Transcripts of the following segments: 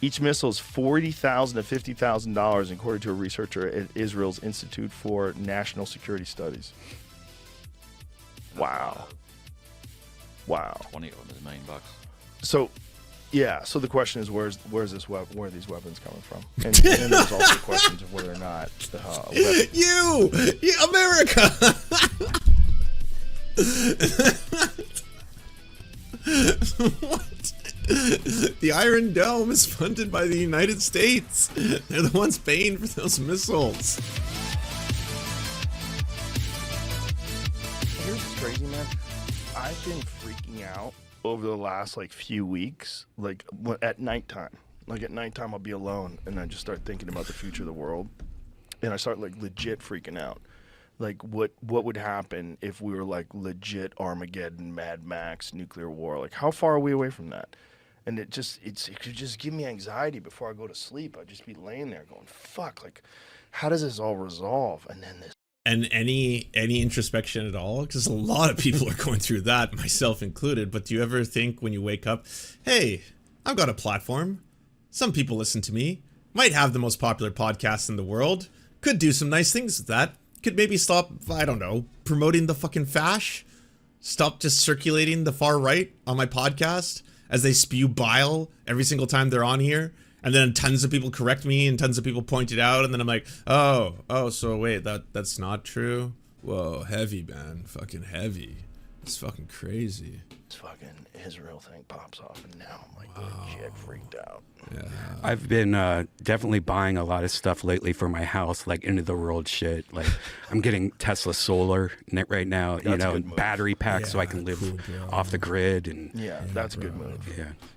Each missile is $40,000 to $50,000, according to a researcher at Israel's Institute for National Security Studies. Wow. 20 of them is $1 million. So, yeah. So the question is, where are these weapons coming from? And there's also questions of whether or not America. What? The Iron Dome is funded by the United States. They're the ones paying for those missiles. Here's what's crazy, man. I've been freaking out over the last few weeks, at nighttime. Like at nighttime, I'll be alone, and I just start thinking about the future of the world, and I start legit freaking out. Like what would happen if we were legit Armageddon, Mad Max, nuclear war? Like how far are we away from that? And it could just give me anxiety before I go to sleep. I'd just be laying there going, fuck, how does this all resolve? And then this. And any introspection at all? Because a lot of people are going through that, myself included. But do you ever think when you wake up, hey, I've got a platform. Some people listen to me. Might have the most popular podcast in the world. Could do some nice things with that. Could maybe stop, I don't know, promoting the fucking fash. Stop just circulating the far right on my podcast as they spew bile every single time they're on here. And then tons of people correct me and tons of people point it out. And then I'm like, oh, so wait, that's not true? Whoa, heavy, man. Fucking heavy. It's fucking crazy. This fucking Israel thing pops off, and now I'm legit freaked out. Yeah. I've been definitely buying a lot of stuff lately for my house, end of the world shit. I'm getting Tesla solar right now, battery packs so I can live off the grid. And that's a good move.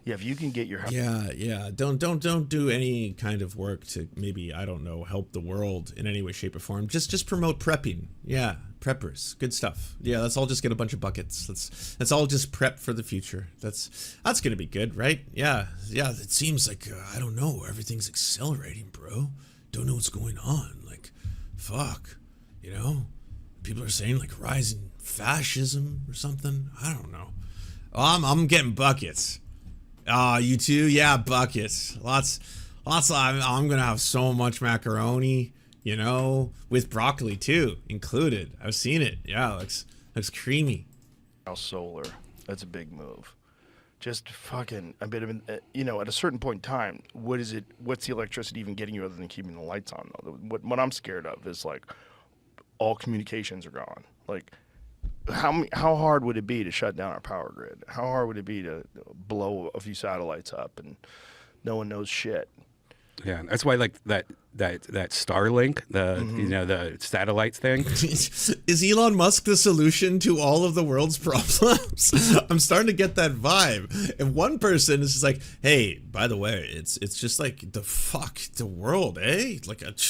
Yeah, if you can get your house. Yeah. Don't do any kind of work to maybe, I don't know, help the world in any way, shape, or form. Just promote prepping. Yeah. Preppers, good stuff. Yeah, let's all just get a bunch of buckets. Let's all just prep for the future. That's gonna be good, right? Yeah. It seems like I don't know. Everything's accelerating, bro. Don't know what's going on. Fuck. People are saying rising fascism or something. I don't know. I'm getting buckets. You too? Yeah, buckets. Lots. I'm gonna have so much macaroni. With broccoli too included. I've seen it. Yeah, looks creamy. Solar, that's a big move. Just fucking a bit of at a certain point in time, what's the electricity even getting you other than keeping the lights on though? What I'm scared of is all communications are gone. How hard would it be to shut down our power grid? How hard would it be to blow a few satellites up and no one knows shit? Yeah, that's why that Starlink, the satellites thing. Is Elon Musk the solution to all of the world's problems? I'm starting to get that vibe. And one person is just like, hey, by the way, it's just the world, eh?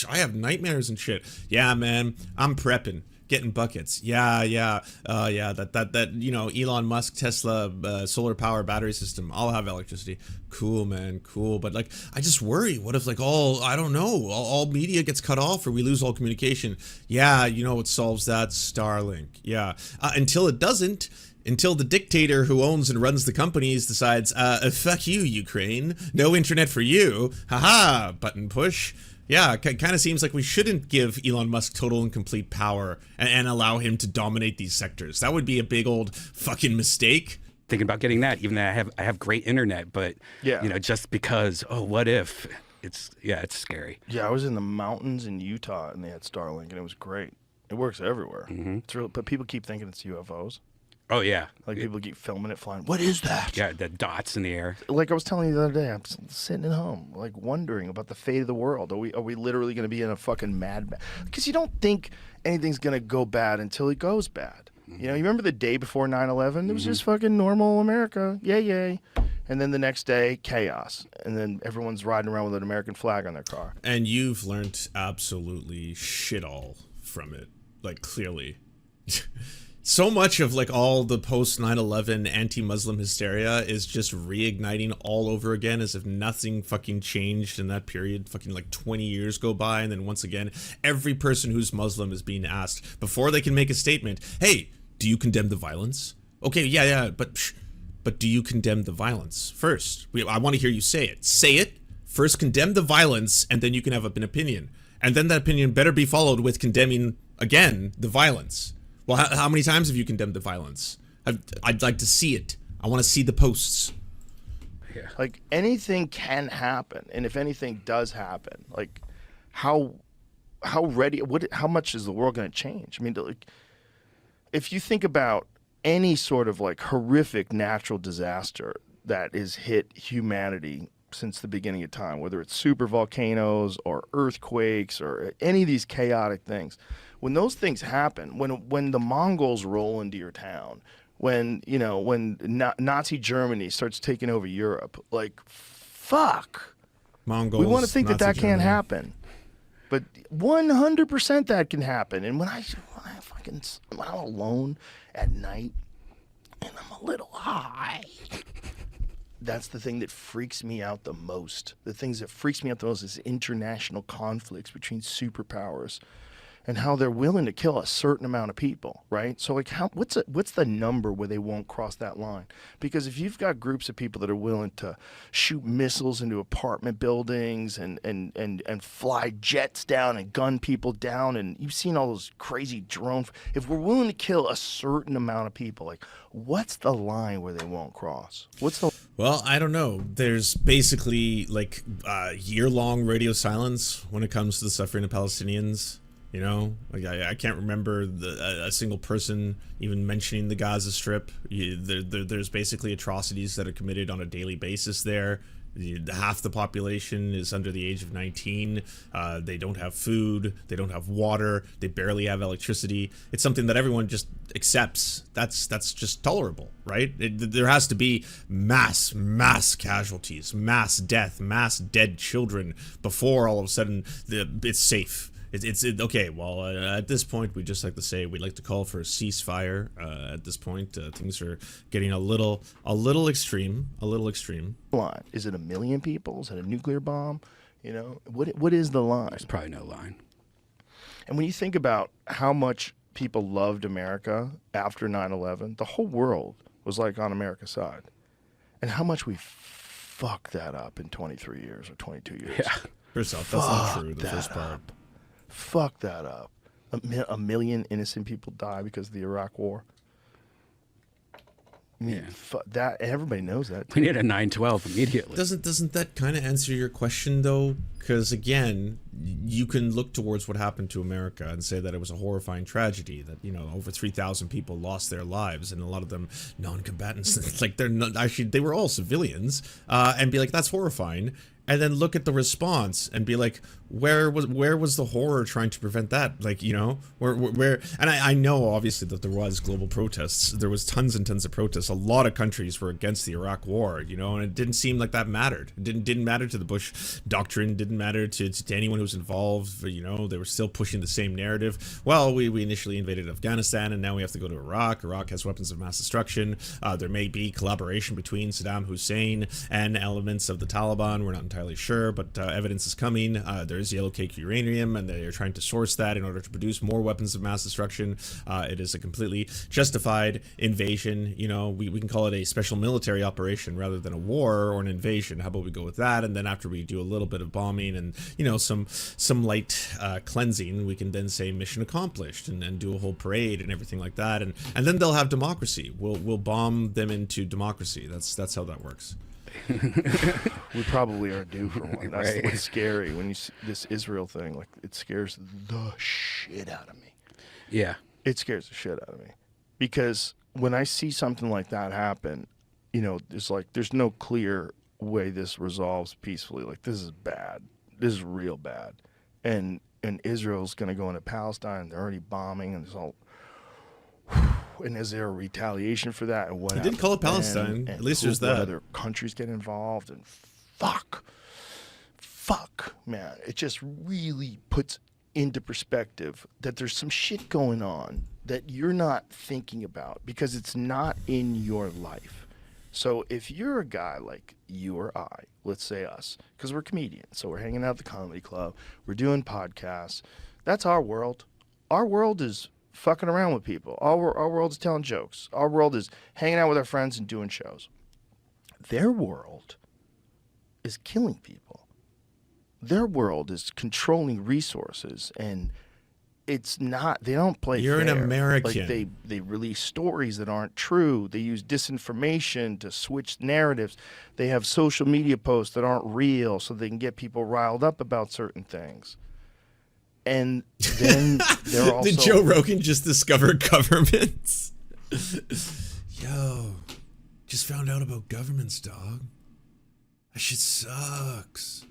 I have nightmares and shit. Yeah, man, I'm prepping. Getting buckets. Yeah. That Elon Musk, Tesla, solar power battery system. I'll have electricity. Cool, man. Cool. But I just worry. What if all media gets cut off or we lose all communication? Yeah. What solves that? Starlink. Yeah. Until it doesn't. Until the dictator who owns and runs the companies decides, fuck you, Ukraine. No internet for you. Haha. Button push. Yeah, it kind of seems like we shouldn't give Elon Musk total and complete power and allow him to dominate these sectors. That would be a big old fucking mistake. Thinking about getting that, even though I have great internet, but just because, what if? It's scary. Yeah, I was in the mountains in Utah and they had Starlink and it was great. It works everywhere. Mm-hmm. It's real, but people keep thinking it's UFOs. Oh, yeah. People keep filming it flying. What is that? Yeah, the dots in the air. I was telling you the other day, I'm sitting at home, wondering about the fate of the world. Are we literally going to be in a fucking mad... Because you don't think anything's going to go bad until it goes bad. Mm-hmm. You remember the day before 9/11? It was just fucking normal America. Yay. And then the next day, chaos. And then everyone's riding around with an American flag on their car. And you've learned absolutely shit all from it. Clearly. So much of all the post 9/11 anti-Muslim hysteria is just reigniting all over again as if nothing fucking changed in that period. Fucking 20 years go by, and then once again, every person who's Muslim is being asked before they can make a statement, hey, do you condemn the violence? Okay, yeah, but do you condemn the violence first? I want to hear you say it. Say it. First condemn the violence, and then you can have an opinion. And then that opinion better be followed with condemning, again, the violence. Well, how many times have you condemned the violence? I'd like to see it. I want to see the posts. Yeah. Like, anything can happen. And if anything does happen, like, how much is the world going to change? I mean, like, if you think about any sort of like horrific natural disaster that has hit humanity since the beginning of time, whether it's super volcanoes or earthquakes or any of these chaotic things, when those things happen, when the Mongols roll into your town, when Nazi Germany starts taking over Europe, like, fuck. Mongols, we want to think Nazi that Germany. can't happen. But 100% that can happen. And when I'm alone at night and I'm a little high, that's the thing that freaks me out the most. The things that freaks me out the most is international conflicts between superpowers and how they're willing to kill a certain amount of people, right? So like, what's the number where they won't cross that line? Because if you've got groups of people that are willing to shoot missiles into apartment buildings and fly jets down and gun people down, and you've seen all those crazy drones, if we're willing to kill a certain amount of people, like, what's the line where they won't cross? Well, I don't know. There's basically like year-long radio silence when it comes to the suffering of Palestinians. You know, like I can't remember a single person even mentioning the Gaza Strip. There's basically atrocities that are committed on a daily basis there. Half the population is under the age of 19. They don't have food. They don't have water. They barely have electricity. It's something that everyone just accepts. That's just tolerable, right? There has to be mass casualties, mass death, mass dead children before all of a sudden it's safe. It's okay. Well, at this point, we just like to say we'd like to call for a ceasefire. At this point, things are getting a little extreme. Line? Is it 1 million people? Is it a nuclear bomb? You know, what is the line? There's probably no line. And when you think about how much people loved America after 9/11, the whole world was like on America's side, and how much we fucked that up in 23 years or 22 years. Yeah. First off, that's not true. The first part. Fuck that up. A million innocent people die because of the Iraq War. I mean, that everybody knows that. We need a 9/12 immediately. Doesn't that kind of answer your question though? Because again, you can look towards what happened to America and say that it was a horrifying tragedy. That over 3,000 people lost their lives, and a lot of them non-combatants. Like they're not actually, they were all civilians, and be like, that's horrifying. And then look at the response and be like, where was the horror trying to prevent that? Like, where? And I know obviously that there was global protests. There was tons and tons of protests. A lot of countries were against the Iraq War, and it didn't seem like that mattered. It didn't matter to the Bush doctrine. Didn't matter to anyone who was involved. They were still pushing the same narrative. Well, we initially invaded Afghanistan, and now we have to go to Iraq. Iraq has weapons of mass destruction. There may be collaboration between Saddam Hussein and elements of the Taliban. We're not entirely sure, but evidence is coming. There's yellow cake uranium, and they are trying to source that in order to produce more weapons of mass destruction. It is a completely justified invasion. We can call it a special military operation rather than a war or an invasion. How about we go with that? And then after we do a little bit of bombing and some light cleansing, we can then say mission accomplished and do a whole parade and everything like that. And then they'll have democracy. We'll bomb them into democracy. That's how that works. We probably are due for one. That's Right. what's scary when you see this Israel thing. Like, it scares the shit out of me. Yeah. It scares the shit out of me because when I see something like that happen, there's no clear way this resolves peacefully. Like, this is bad. This is real bad. And Israel's going to go into Palestine. They're already bombing, and there's all. And is there a retaliation for that? And what? He didn't call it Palestine. And At least there's that. Other countries get involved, and fuck, man, it just really puts into perspective that there's some shit going on that you're not thinking about because it's not in your life. So if you're a guy like you or I, let's say us, because we're comedians, so we're hanging out at the comedy club, we're doing podcasts. That's our world. Our world is fucking around with people. Our world is telling jokes. Our world is hanging out with our friends and doing shows. Their world is killing people. their world is controlling resources, and it's not, they don't play You're fair. an American. Like they release stories that aren't true. They use disinformation to switch narratives. They have social media posts that aren't real so they can get people riled up about certain things. And then they're also... Did Joe Rogan just discover governments? Yo, just found out about governments, dog. That shit sucks.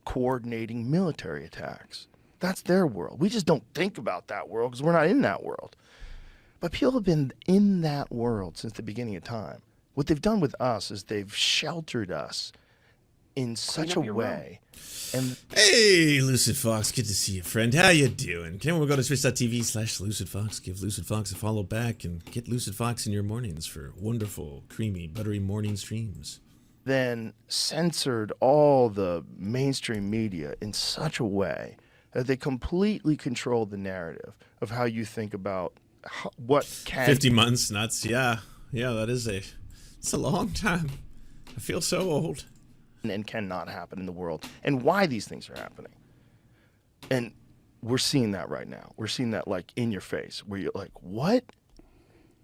coordinating military attacks. That's their world. We just don't think about that world because we're not in that world. But people have been in that world since the beginning of time. What they've done with us is they've sheltered us in such a way. And hey, Lucid Fox, good to see you, friend. How you doing? Can we go to twitch.tv/LucidFox, give Lucid Fox a follow back, and get Lucid Fox in your mornings for wonderful, creamy, buttery morning streams. then censored all the mainstream media in such a way that they completely control the narrative of how you think about what can 50 months, nuts. Yeah, that is it's a long time. I feel so old. and cannot happen in the world, and why these things are happening. And we're seeing that right now. We're seeing that like in your face, where you're like, what?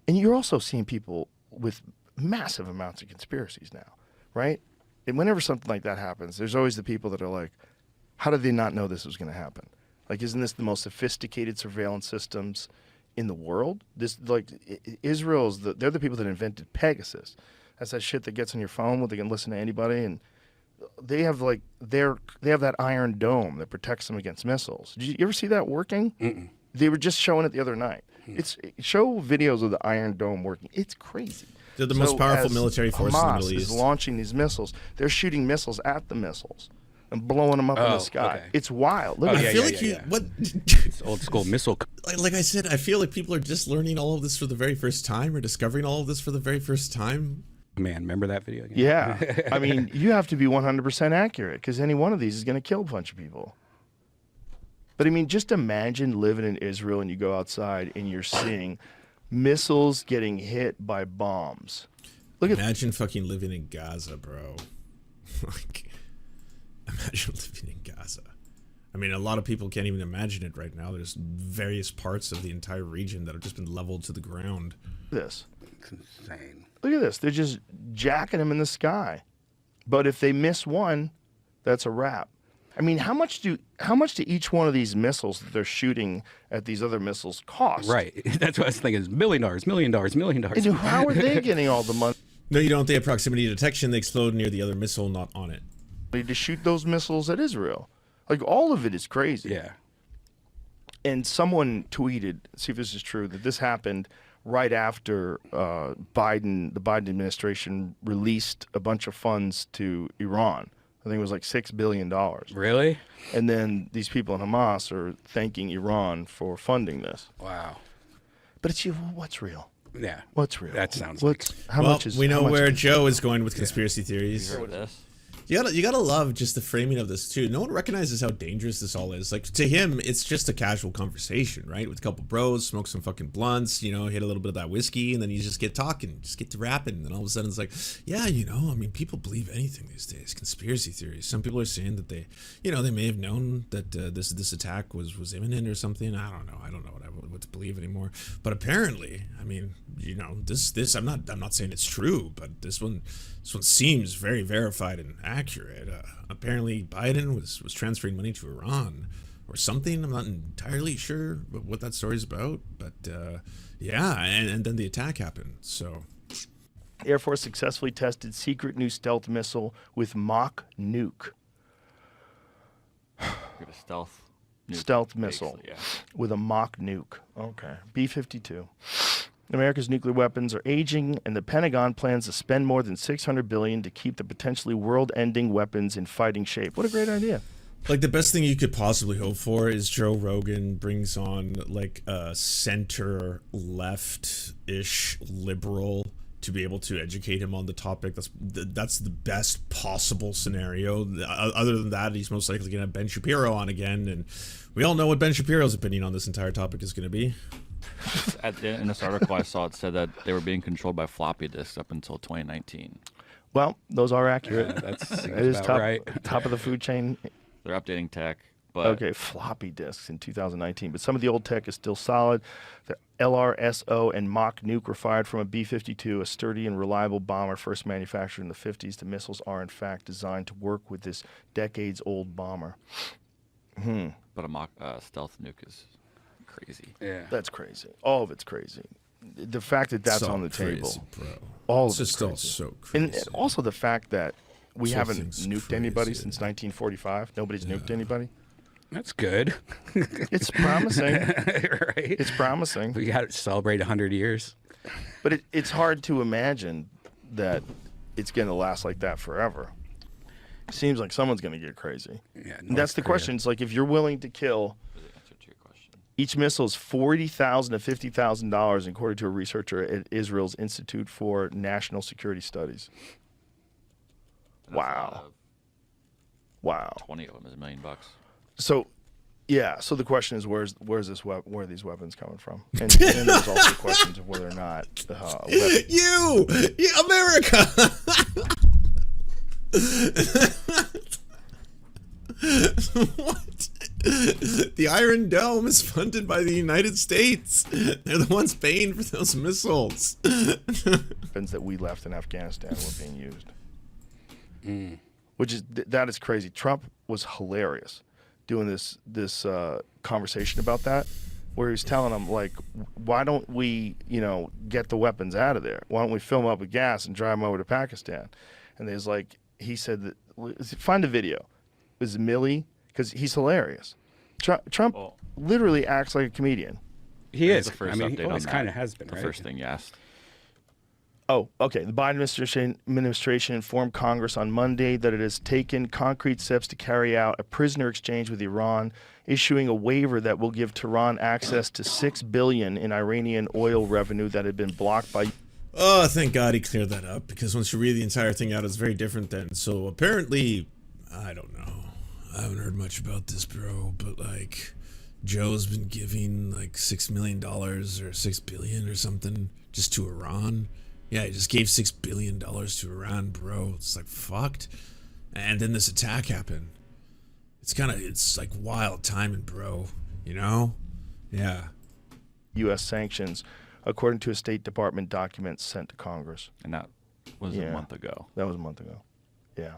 And you're also seeing people with massive amounts of conspiracies now, right? And whenever something like that happens, there's always the people that are like, how did they not know this was going to happen? Like, isn't this the most sophisticated surveillance systems in the world? This, like, Israel's, they're the people that invented Pegasus. That's that shit that gets on your phone where they can listen to anybody, and they have like they have that iron dome that protects them against missiles. Did you ever see that working? Mm-mm. They were just showing it the other night. Show videos of the Iron Dome working. It's crazy. They're the most powerful military force in the Middle Hamas East. is launching these missiles. They're shooting missiles at the missiles and blowing them up in the sky. Okay. It's wild. Look Oh, at I it. feel like what? It's old school missile. Like I said, I feel like people are just learning all of this for the very first time, or discovering all of this for the very first time. Man, remember that video? Again? Yeah. I mean, you have to be 100% accurate because any one of these is going to kill a bunch of people. But I mean, just imagine living in Israel and you go outside and you're seeing missiles getting hit by bombs. Look at Imagine fucking living in Gaza, bro. Like, imagine living in Gaza. I mean, a lot of people can't even imagine it right now. There's various parts of the entire region that have just been leveled to the ground. this. It's insane. Look at this. They're just jacking them in the sky. But if they miss one, that's a wrap. I mean, how much do each one of these missiles that they're shooting at these other missiles cost? Right. That's what I was thinking. Is $1 million, $1 million, $1 million. And how are they getting all the money No, you don't. They have proximity detection. They explode near the other missile, not on it. to shoot those missiles at Israel? Like, all of it is crazy. Yeah. And someone tweeted, see if this is true, that this happened right after the Biden administration released a bunch of funds to Iran. I think it was like $6 billion. Really? And then these people in Hamas are thanking Iran for funding this. Wow. But it's what's real? Yeah. What's real? That sounds how Well, much is we know how much where is- Joe is going with conspiracy theories. Heard this? You gotta love just the framing of this too. No one recognizes how dangerous this all is. Like, to him, it's just a casual conversation, right? With a couple bros, smoke some fucking blunts, hit a little bit of that whiskey, and then you just get talking, just get to rapping, and then all of a sudden it's like, yeah, I mean, people believe anything these days. Conspiracy theories. Some people are saying that they may have known that this attack was imminent or something. I don't know what to believe anymore. But apparently, I mean, this I'm not saying it's true, but this one seems very verified and accurate. Apparently, Biden was transferring money to Iran or something. I'm not entirely sure what that story's about, but yeah, and then the attack happened. So, Air Force successfully tested secret new stealth missile with mock nuke. Give a Stealth missile basically, yeah. with a mock nuke. Okay. B-52. America's nuclear weapons are aging, and the Pentagon plans to spend more than $600 billion to keep the potentially world-ending weapons in fighting shape. What a great idea. like, the best thing you could possibly hope for is Joe Rogan brings on like a center left-ish liberal to be able to educate him on the topic. That's the best possible scenario. Other than that, he's most likely going to have Ben Shapiro on again, and we all know what Ben Shapiro's opinion on this entire topic is going to be. In this article I saw, it said that they were being controlled by floppy disks up until 2019. Well, those are accurate. Yeah, that's It is about top, right. top of the food chain. They're updating tech, but Okay, floppy disks in 2019, but some of the old tech is still solid. The LRSO and Mach nuke were fired from a B-52, a sturdy and reliable bomber first manufactured in the 50s. The missiles are, in fact, designed to work with this decades-old bomber. but a mock stealth nuke is crazy. Yeah. That's crazy. All of it's crazy. The fact that that's It's all on the crazy, table. bro. All It's of it's just all crazy. so And crazy. also the fact that we This whole haven't thing's nuked anybody crazy. since 1945. Nobody's nuked anybody. That's good. It's promising. Right? It's promising. We got to celebrate 100 years. But it's hard to imagine that it's going to last like that forever. Seems like someone's going to get crazy. Yeah, And that's the question. It's like if you're willing to kill, The answer to your question. each missile is $40,000 to $50,000, according to a researcher at Israel's Institute for National Security Studies. And that's a lot Wow. of- Wow. 20 of them is $1 million. So, yeah. So the question is, where are these weapons coming from? And there's also questions of whether or not You, America. What? The Iron Dome is funded by the United States. They're the ones paying for those missiles. weapons that we left in Afghanistan were being used. Which is that is crazy. Trump was hilarious doing this conversation about that, where he's telling them, like, why don't we, get the weapons out of there? Why don't we fill them up with gas and drive them over to Pakistan? And there's like, he said that, find a video. It was Millie, because he's hilarious. Trump Well- literally acts like a comedian. He Here's is. the first I mean, he update on always that. kind of has been, The right? first thing you asked. Oh, okay. The Biden administration informed Congress on Monday that it has taken concrete steps to carry out a prisoner exchange with Iran, issuing a waiver that will give Tehran access to $6 billion in Iranian oil revenue that had been blocked by. Oh, thank God he cleared that up, because once you read the entire thing out, it's very different then. So apparently, I don't know. I haven't heard much about this, bro, but like, Joe's been giving like $6 million or $6 billion or something just to Iran. Yeah, he just gave $6 billion to Iran, bro. It's like fucked. And then this attack happened. It's like wild timing, bro. You know? Yeah. U.S. sanctions, according to a State Department document sent to Congress. And that was Yeah. a month ago. That was a month ago. Yeah.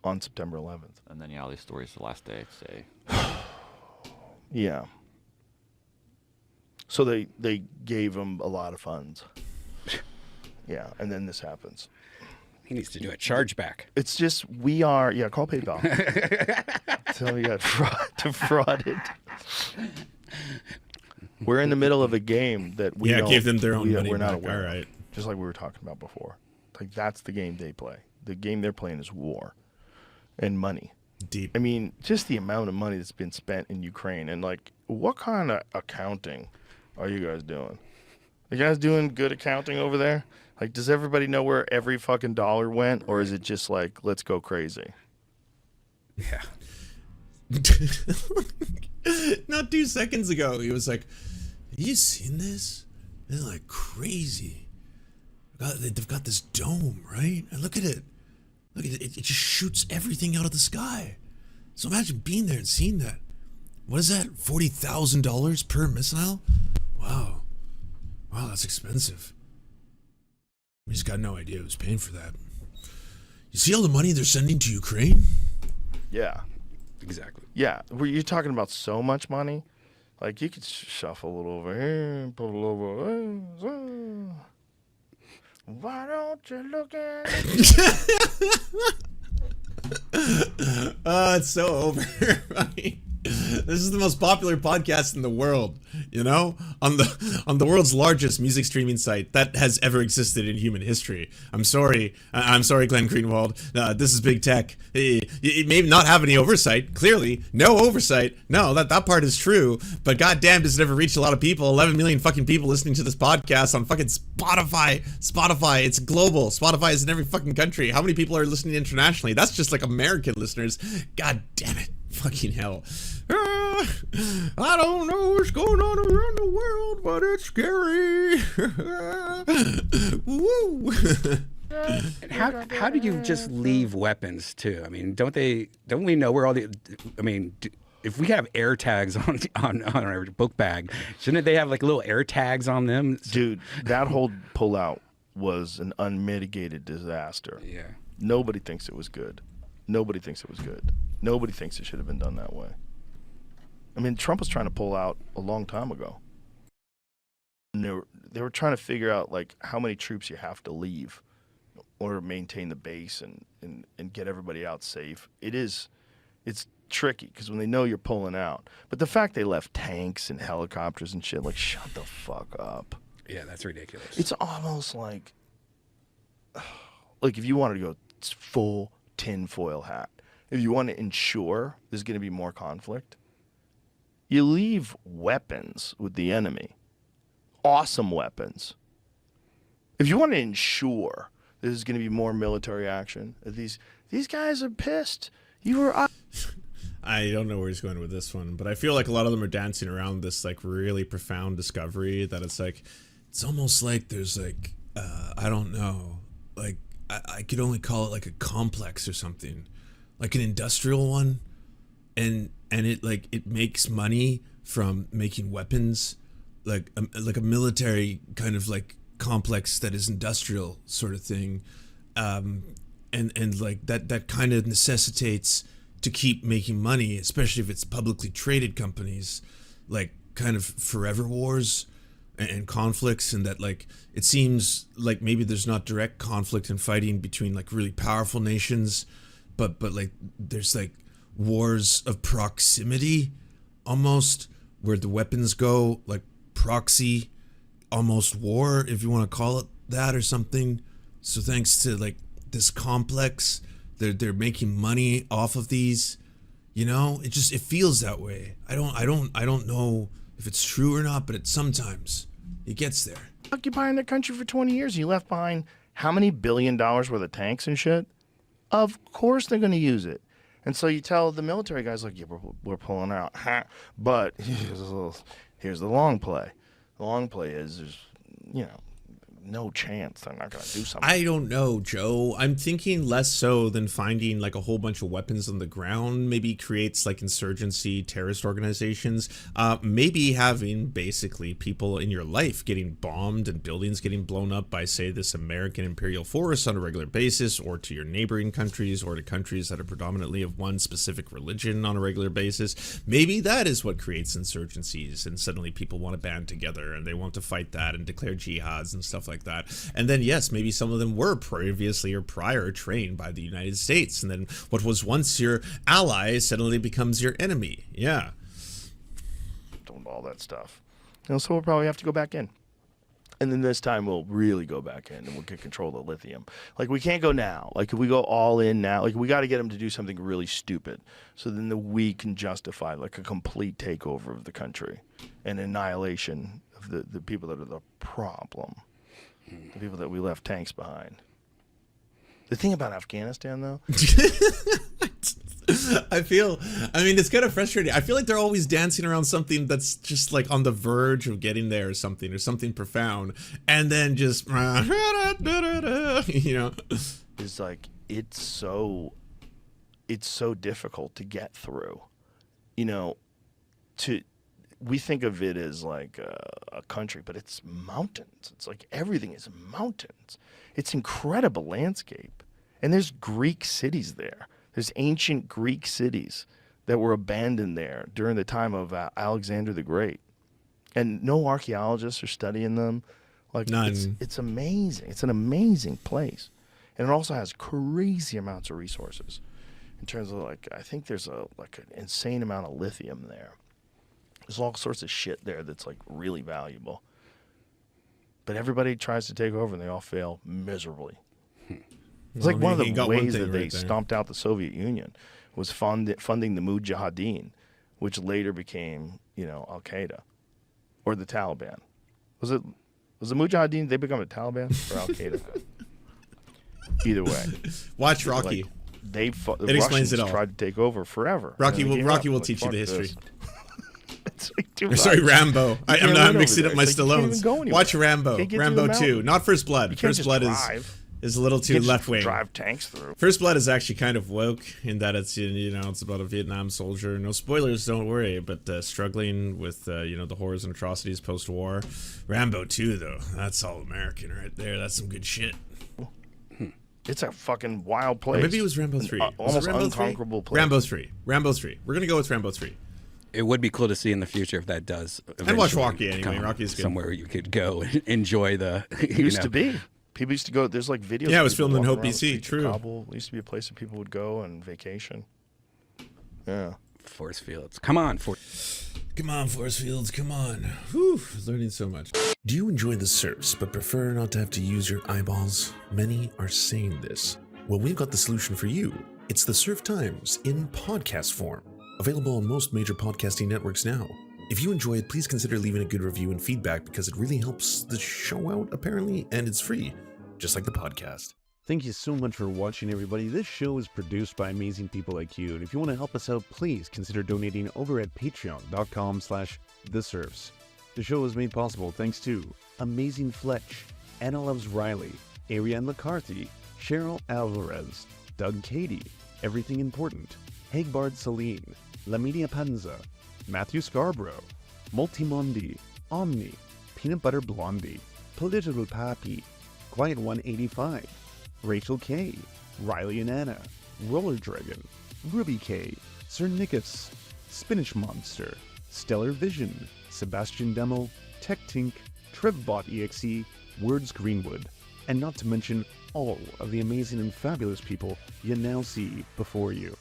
On September 11th. And then, all these stories the last day say, Yeah. So they gave him a lot of funds. Yeah, and then this happens. He needs to do a chargeback. It's just call PayPal. Tell me you got defrauded. We're in the middle of a game that we Gave them their own money we're not back. aware All of. right. Just like we were talking about before. Like that's the game they play. The game they're playing is war and money. Deep. I mean, just the amount of money that's been spent in Ukraine, and like, what kind of accounting are you guys doing? You guys doing good accounting over there? Like, does everybody know where every fucking dollar went, or is it just like, let's go crazy? Yeah. Not 2 seconds ago, he was like, have you seen this? They're like crazy. They've got this dome, right? And look at it. Look at it. It just shoots everything out of the sky. So imagine being there and seeing that. What is that? $40,000 per missile? Wow. Wow, that's expensive. We just got no idea who's paying for that. You see all the money they're sending to Ukraine? Yeah. Exactly. Yeah. You're talking about so much money. Like, you could shuffle a little over here, put a little over there. Why don't you look at it? It's so over. Right? This is the most popular podcast in the world, on the world's largest music streaming site that has ever existed in human history. I'm sorry, Glenn Greenwald. This is big tech. It may not have any oversight. Clearly, no oversight. No, that part is true. But goddamn, does it ever reach a lot of people? 11 million fucking people listening to this podcast on fucking Spotify. Spotify, it's global. Spotify is in every fucking country. How many people are listening internationally? That's just like American listeners. God damn it. Fucking hell. I don't know what's going on around the world, but it's scary. Woo. And how do you just leave weapons too? I mean, don't we know where all the? I mean, if we have air tags on our book bag, shouldn't they have like little air tags on them? Dude, that whole pullout was an unmitigated disaster. Yeah. Nobody thinks it was good. Nobody thinks it was good. Nobody thinks it should have been done that way. I mean, Trump was trying to pull out a long time ago. And they were trying to figure out like how many troops you have to leave in order to maintain the base and get everybody out safe. It's tricky because when they know you're pulling out. But the fact they left tanks and helicopters and shit, like, shut the fuck up. Yeah, that's ridiculous. It's almost like if you wanted to go full tinfoil hat, if you want to ensure there's going to be more conflict, you leave weapons with the enemy. Awesome weapons. If you want to ensure there's going to be more military action, these guys are pissed. You were up. I don't know where he's going with this one, but I feel like a lot of them are dancing around this like really profound discovery that it's like, it's almost like there's like, I don't know, like I could only call it like a complex or something, like an industrial one, and it makes money from making weapons, like a military kind of like complex that is industrial sort of thing, and like that kind of necessitates to keep making money, especially if it's publicly traded companies, like kind of forever wars and conflicts, and that like it seems like maybe there's not direct conflict and fighting between like really powerful nations, but like there's like wars of proximity almost, where the weapons go like proxy almost war, if you want to call it that or something. So thanks to like this complex, they're making money off of these, you know. It feels that way. I don't know if it's true or not, but it sometimes it gets there. Occupying their country for 20 years, you left behind how many $1 billion worth of tanks and shit? Of course they're going to use it. And so you tell the military guys, like, yeah, we're pulling out. But here's the long play. The long play is there's, no chance they're not going to do something. I don't know, Joe. I'm thinking less so than finding like a whole bunch of weapons on the ground maybe creates like insurgency, terrorist organizations. Maybe having basically people in your life getting bombed and buildings getting blown up by, say, this American imperial force on a regular basis, or to your neighboring countries, or to countries that are predominantly of one specific religion on a regular basis. Maybe that is what creates insurgencies, and suddenly people want to band together and they want to fight that and declare jihads and stuff like that. And then yes, maybe some of them were previously or prior trained by the United States, and then what was once your ally suddenly becomes your enemy. Yeah, all that stuff. So we'll probably have to go back in, and then this time we'll really go back in and we'll get control of lithium. Like, we can't go now. Like, if we go all in now, like, we got to get them to do something really stupid, so then we can justify like a complete takeover of the country and annihilation of the people that are the problem. The people that we left tanks behind. The thing about Afghanistan, though, I mean, it's kind of frustrating. I feel like they're always dancing around something that's just like on the verge of getting there, or something profound, and then just, it's like it's so difficult to get through. We think of it as like a country, but it's mountains. It's like everything is mountains. It's incredible landscape. And there's Greek cities there. There's ancient Greek cities that were abandoned there during the time of Alexander the Great. And no archaeologists are studying them. Like, none. It's amazing. It's an amazing place. And it also has crazy amounts of resources. In terms of, like, I think there's an insane amount of lithium there. There's all sorts of shit there that's like really valuable. But everybody tries to take over and they all fail miserably. It's like one of the ways that they stomped out the Soviet Union was funding the Mujahideen, which later became, Al Qaeda or the Taliban. Was the Mujahideen, they become the Taliban or Al Qaeda? Either way. Watch Rocky. The Russians tried to take over forever. Rocky will teach you the history. It's like sorry, Rambo. I'm not mixing up my Stallones. Watch Rambo. Rambo 2. Not First Blood. First Blood is is a little too You can left wing. drive tanks through. First Blood is actually kind of woke in that it's it's about a Vietnam soldier. No spoilers, don't worry, but struggling with the horrors and atrocities post war. Rambo 2 though, that's all American right there. That's some good shit. It's a fucking wild place. Or maybe it was Rambo 3. Almost Rambo unconquerable 3? place. Rambo 3. Rambo 3. We're gonna go with Rambo 3. It would be cool to see in the future if that does. And watch eventually Rocky anyway. come Rocky's good. somewhere you could go and enjoy the. It used to be. People used to go. There's like videos. Yeah, it of was people filmed in walking Hope, around the BC. streets of True. Kabul. It used to be a place that people would go on vacation. Yeah. Force fields. Come on, Come on, Force Fields, come on. Whew, learning so much. Do you enjoy the Serfs but prefer not to have to use your eyeballs? Many are saying this. Well, we've got the solution for you. It's the Serf Times in podcast form. Available on most major podcasting networks now. If you enjoy it, please consider leaving a good review and feedback because it really helps the show out, apparently, and it's free, just like the podcast. Thank you so much for watching, everybody. This show is produced by amazing people like you, and if you want to help us out, please consider donating over at patreon.com/theserfs. The show is made possible thanks to Amazing Fletch, Anna Loves Riley, Ariane McCarthy, Cheryl Alvarez, Doug Cady, Everything Important, Hagbard Celine, Laminia Panza, Matthew Scarborough, Multimondi, Omni, Peanut Butter Blondie, Political Pappy, Quiet 185, Rachel K, Riley and Anna, Roller Dragon, Ruby K, Sir Nickus, Spinach Monster, Stellar Vision, Sebastian Demo, Tech Tink, Trevbot EXE, Words Greenwood, and not to mention all of the amazing and fabulous people you now see before you.